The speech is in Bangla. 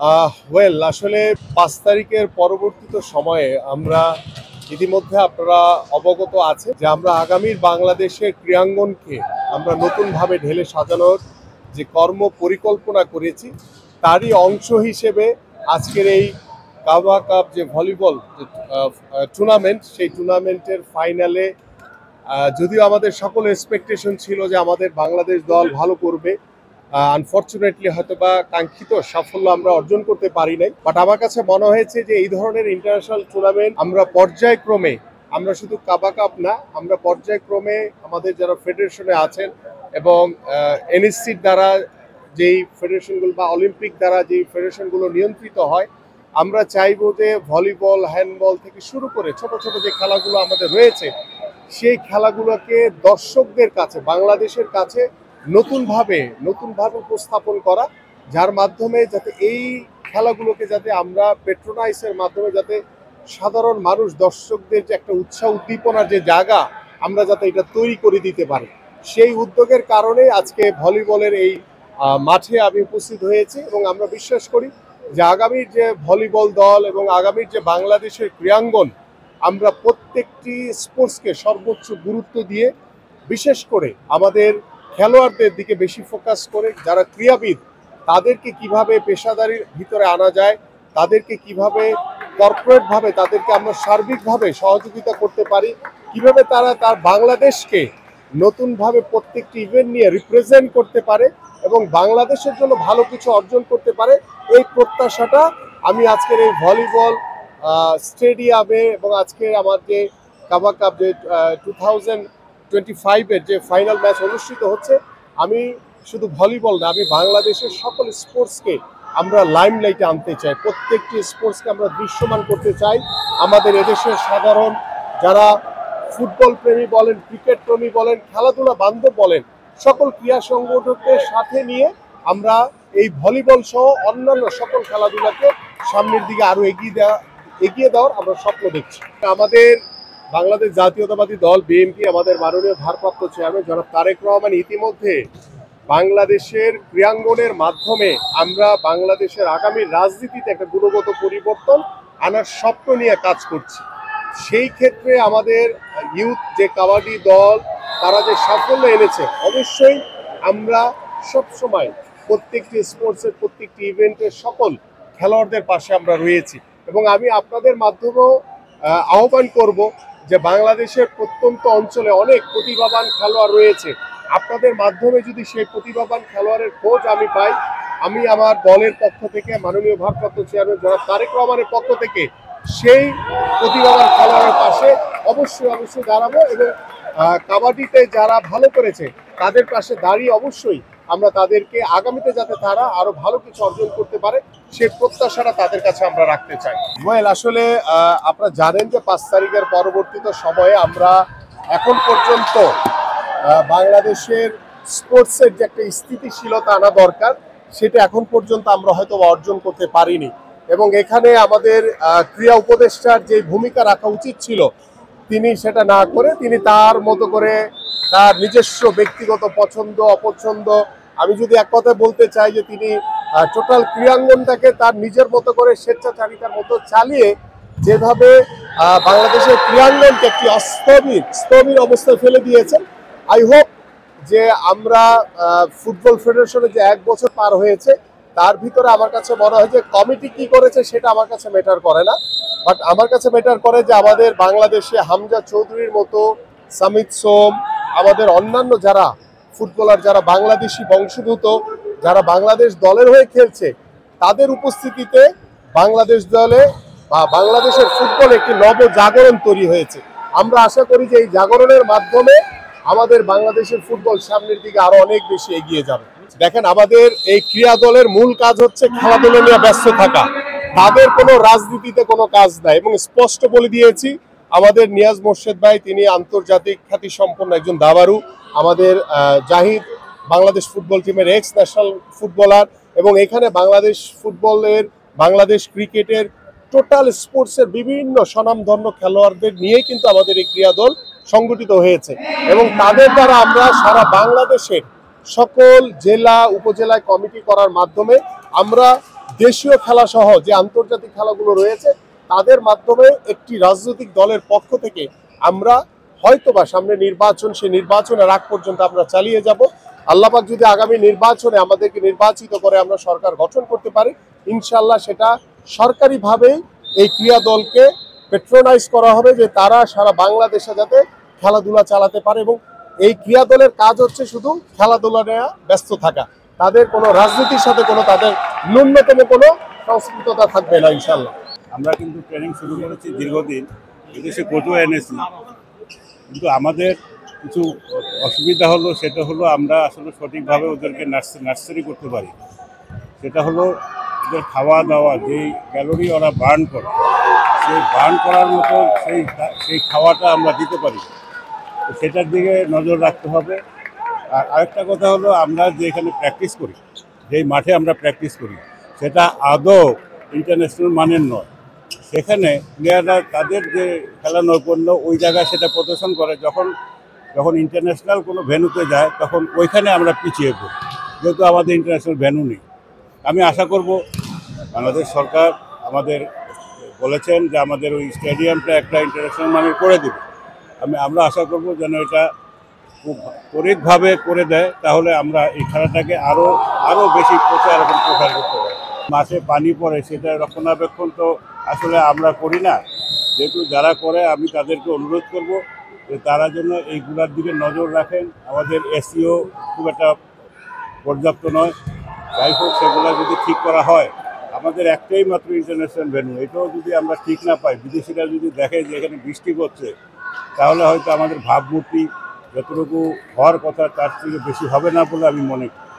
আসলে ৫ তারিখের পরবর্তীত সময়ে আমরা ইতিমধ্যে আপনারা অবগত আছে যে আমরা আগামীর বাংলাদেশের ক্রীড়াঙ্গনকে আমরা নতুনভাবে ঢেলে সাজানোর যে কর্ম পরিকল্পনা করেছি তারই অংশ হিসেবে আজকের এই কাবা কাপ যে ভলিবল টুর্নামেন্ট সেই টুর্নামেন্টের ফাইনালে যদিও আমাদের সকল এক্সপেকটেশন ছিল যে আমাদের বাংলাদেশ দল ভালো করবে, আনফর্চুনেটলি হয়তোবা কাঙ্ক্ষিত সাফল্য আমরা অর্জন করতে পারি নাই। বাট আমার কাছে মনে হয়েছে যে এই ধরনের ইন্টারন্যাশনাল টুর্নামেন্ট আমরা পর্যায়ক্রমে, আমরা শুধু কাবা কাপ না, আমরা পর্যায়ক্রমে আমাদের যারা ফেডারেশনে আছেন এবং এনএসসির দ্বারা যেই ফেডারেশনগুলো বা অলিম্পিক দ্বারা যেই ফেডারেশনগুলো নিয়ন্ত্রিত হয়, আমরা চাইবো যে ভলিবল, হ্যান্ডবল থেকে শুরু করে ছোট ছোট যে খেলাগুলো আমাদের রয়েছে সেই খেলাগুলোকে দর্শকদের কাছে, বাংলাদেশের কাছে নতুনভাবে উপস্থাপন করা, যার মাধ্যমে যাতে এই খেলাগুলোকে যাতে আমরা পেট্রোনাইজের মাধ্যমে যাতে সাধারণ মানুষ, দর্শকদের যে একটা উৎসাহ উদ্দীপনার যে জায়গা আমরা যাতে এটা তৈরি করে দিতে পারি, সেই উদ্যোগের কারণে আজকে ভলিবলের এই মাঠে আমি উপস্থিত হয়েছি। এবং আমরা বিশ্বাস করি যে আগামীর যে ভলিবল দল এবং আগামীর যে বাংলাদেশের ক্রীড়াঙ্গন, আমরা প্রত্যেকটি স্পোর্টসকে সর্বোচ্চ গুরুত্ব দিয়ে, বিশেষ করে আমাদের খেলোয়াড়দের দিকে বেশি ফোকাস করে, যারা ক্রীড়াবিদ তাদেরকে কিভাবে পেশাদারির ভিতরে আনা যায়, তাদেরকে কিভাবে কর্পোরেটভাবে তাদেরকে আমরা সার্বিকভাবে সহযোগিতা করতে পারি, কিভাবে তারা তার বাংলাদেশকে নতুনভাবে প্রত্যেকটি ইভেন্ট নিয়ে রিপ্রেজেন্ট করতে পারে এবং বাংলাদেশের জন্য ভালো কিছু অর্জন করতে পারে, এই প্রত্যাশাটা আমি আজকের এই ভলিবল স্টেডিয়ামে এবং আজকে আমার যে কাবা কাপ যে 2025-এর যে ফাইনাল ম্যাচ অনুষ্ঠিত হচ্ছে, আমি শুধু ভলিবল না, আমি বাংলাদেশের সকল স্পোর্টসকে আমরা লাইমলাইটে আনতে চাই, প্রত্যেকটি স্পোর্টসকে আমরা দৃশ্যমান করতে চাই। আমাদের এদেশের সাধারণ যারা ফুটবল প্রেমী বলেন, ক্রিকেট প্রেমী বলেন, খেলাধুলা বান্ধব বলেন, সকল ক্রীড়া সংগঠকদের সাথে নিয়ে আমরা এই ভলিবল সহ অন্যান্য সকল খেলাধুলাকে সামনের দিকে আরো এগিয়ে দেওয়ার আমরা স্বপ্ন দেখছি। আমাদের বাংলাদেশ জাতীয়তাবাদী দল বিএনপি, আমাদের মাননীয় ভারপ্রাপ্ত চেয়ারম্যান জনাব তারেক রহমান ইতিমধ্যে বাংলাদেশের ক্রীড়াঙ্গনের মাধ্যমে আমরা বাংলাদেশের আগামী রাজনীতিতে একটা গুণগত পরিবর্তন আনার স্বপ্ন নিয়ে কাজ করছি। সেই ক্ষেত্রে আমাদের ইউথ যে কাবাডি দল তারা যে সাফল্য এনেছে, অবশ্যই আমরা সবসময় প্রত্যেকটি স্পোর্টসের প্রত্যেকটি ইভেন্টের সকল খেলোয়াড়দের পাশে আমরা রয়েছি। এবং আমি আপনাদের মাধ্যমেও আহ্বান করব যে বাংলাদেশের প্রত্যন্ত অঞ্চলে অনেক প্রতিভাবান খেলোয়াড় রয়েছে, আপনাদের মাধ্যমে যদি সেই প্রতিভাবান খেলোয়াড়ের খোঁজ আমি পাই, আমি আমার দলের পক্ষ থেকে, মাননীয় ভারপ্রাপ্ত চেয়ারম্যান জনাব তারেক রহমানের পক্ষ থেকে সেই প্রতিভাবান খেলোয়াড়ের পাশে অবশ্যই দাঁড়াবো এবং কাবাডিতে যারা ভালো করেছে তাদের পাশে দাঁড়িয়ে অবশ্যই আমরা তাদেরকে আগামীতে যাতে তারা আরো ভালো কিছু অর্জন করতে পারে সেই প্রত্যাশাটা তাদের কাছে আমরা রাখতে চাই। আসলে আপনারা জানেন যে ৫ তারিখের পরবর্তীত সময়ে আমরা এখন পর্যন্ত বাংলাদেশের স্পোর্টসের যে একটা স্থিতিশীলতা আনা দরকার, সেটা এখন পর্যন্ত আমরা হয়তো অর্জন করতে পারিনি। এবং এখানে আমাদের ক্রীড়া উপদেষ্টার যে ভূমিকা রাখা উচিত ছিল, তিনি সেটা না করে তিনি তার মতো করে তার নিজস্ব ব্যক্তিগত পছন্দ অপছন্দ, আমি যদি এক কথায় বলতে চাই যে তিনি টোটাল ক্রীড়াঙ্গনটাকে তার নিজের মতো করে স্বেচ্ছাচারিতার মতো চালিয়ে যেভাবে বাংলাদেশের ক্রীড়াঙ্গনকে একটি স্থবির অবস্থায় ফেলে দিয়েছেন। আই হোপ যে আমরা ফুটবল ফেডারেশনে যে 1 বছর পার হয়েছে তার ভিতরে আমার কাছে মনে হয় যে কমিটি কি করেছে সেটা আমার কাছে ম্যাটার করে না, বাট আমার কাছে ম্যাটার করে যে আমাদের বাংলাদেশে হামজা চৌধুরীর মতো, সামিত সোম, আমাদের অন্যান্য যারা ফুটবলার, যারা বাংলাদেশি বংশোদ্ভূত, যারা বাংলাদেশ দলের হয়ে খেলছে, তাদের উপস্থিতিতে বাংলাদেশ দলে বা বাংলাদেশের ফুটবলে একটি নবজাগরণ তৈরি হয়েছে। আমরা আশা করি যে এই জাগরণের মাধ্যমে আমাদের বাংলাদেশের ফুটবল সামনের দিকে আরো অনেক বেশি এগিয়ে যাবে। দেখেন, আমাদের এই ক্রীড়া দলের মূল কাজ হচ্ছে খেলাধুলা নিয়ে ব্যস্ত থাকা, তাদের কোনো রাজনীতিতে কোনো কাজ নাই। এবং স্পষ্ট বলে দিয়েছি, আমাদের নিয়াজ মোর্শেদ ভাই তিনি আন্তর্জাতিক খ্যাতি সম্পন্ন একজন দাবারু, আমাদের জাহিদ বাংলাদেশ ফুটবল টিমের এক্স ন্যাশনাল ফুটবলার, এবং এখানে বাংলাদেশ ফুটবলের, বাংলাদেশ ক্রিকেটের, টোটাল স্পোর্টসের বিভিন্ন স্বনামধন্য খেলোয়াড়দের নিয়েই কিন্তু আমাদের এই ক্রীড়া দল সংগঠিত হয়েছে। এবং তাদের দ্বারা আমরা সারা বাংলাদেশের সকল জেলা উপজেলায় কমিটি করার মাধ্যমে আমরা দেশীয় খেলা সহ যে আন্তর্জাতিক খেলাগুলো রয়েছে তাদের মাধ্যমে একটি রাজনৈতিক দলের পক্ষ থেকে আমরা হয়তোবা সামনে নির্বাচন, সেই নির্বাচনের আগ পর্যন্ত আমরা চালিয়ে যাব। আল্লাহ পাক যদি আগামী নির্বাচনে আমাদেরকে নির্বাচিত করে আমরা সরকার গঠন করতে পারি, ইনশাআল্লাহ সেটা সরকারিভাবেই এই ক্রীড়া দলকে পেট্রোনাইজ করা হবে, যে তারা সারা বাংলাদেশে যাতে খেলাধুলা চালাতে পারে। এবং এই ক্রীড়া দলের কাজ হচ্ছে শুধু খেলাধুলা নিয়ে ব্যস্ত থাকা, তাদের কোনো রাজনীতির সাথে কোনো তাদের ন্যূনতম কোনো সংস্কৃততা থাকবে না ইনশাআল্লাহ। আমরা কিন্তু ট্রেনিং শুরু করেছি দীর্ঘদিন, বিদেশে কোচও এনেছি, কিন্তু আমাদের কিছু অসুবিধা হলো। সেটা হলো আমরা আসলে সঠিকভাবে ওদেরকে নার্সারি করতে পারি। সেটা হলো ওদের খাওয়া দাওয়া, যেই ক্যালোরি ওরা বার্ন করে, সেই বার্ন করার মতো সেই খাওয়াটা আমরা দিতে পারি। তো সেটার দিকে নজর রাখতে হবে। আর আরেকটা কথা হলো, আমরা যে এখানে প্র্যাকটিস করি, যেই মাঠে আমরা প্র্যাকটিস করি, সেটা আদৌ ইন্টারন্যাশনাল মানের নয়। সেখানে প্লেয়াররা তাদের যে খেলা নৈপুণ্য ওই জায়গায় সেটা প্রদর্শন করে, যখন ইন্টারন্যাশনাল কোনো ভেন্যুতে যায় তখন ওইখানে আমরা পিছিয়ে পড়ি, যেহেতু আমাদের ইন্টারন্যাশনাল ভেন্যু নেই। আমি আশা করব বাংলাদেশ সরকার আমাদের বলেছেন যে আমাদের ওই স্টেডিয়ামটা একটা ইন্টারন্যাশনাল মানের করে দেবে। আমরা আশা করব যেন এটা খুব ত্বরিতভাবে করে দেয়, তাহলে আমরা এই খেলাটাকে আরও বেশি প্রচার এবং প্রসার করতে পারি। মাঠে পানি পড়ে, সেটা রক্ষণাবেক্ষণ তো আসলে আমরা করি না, যেহেতু যারা করে আমি তাদেরকে অনুরোধ করব যে তারা যেন এইগুলার দিকে নজর রাখেন। আমাদের এসিও খুব একটা পর্যাপ্ত নয়, যাই হোক সেগুলো যদি ঠিক করা হয়, আমাদের একটাই মাত্র ইন্টারন্যাশনাল ভেন্যু, এটাও যদি আমরা ঠিক না পাই, বিদেশিরা যদি দেখে যে এখানে বৃষ্টি করছে, তাহলে হয়তো আমাদের ভাবমূর্তি যতটুকু হওয়ার কথা তার থেকে বেশি হবে না বলে আমি মনে করি।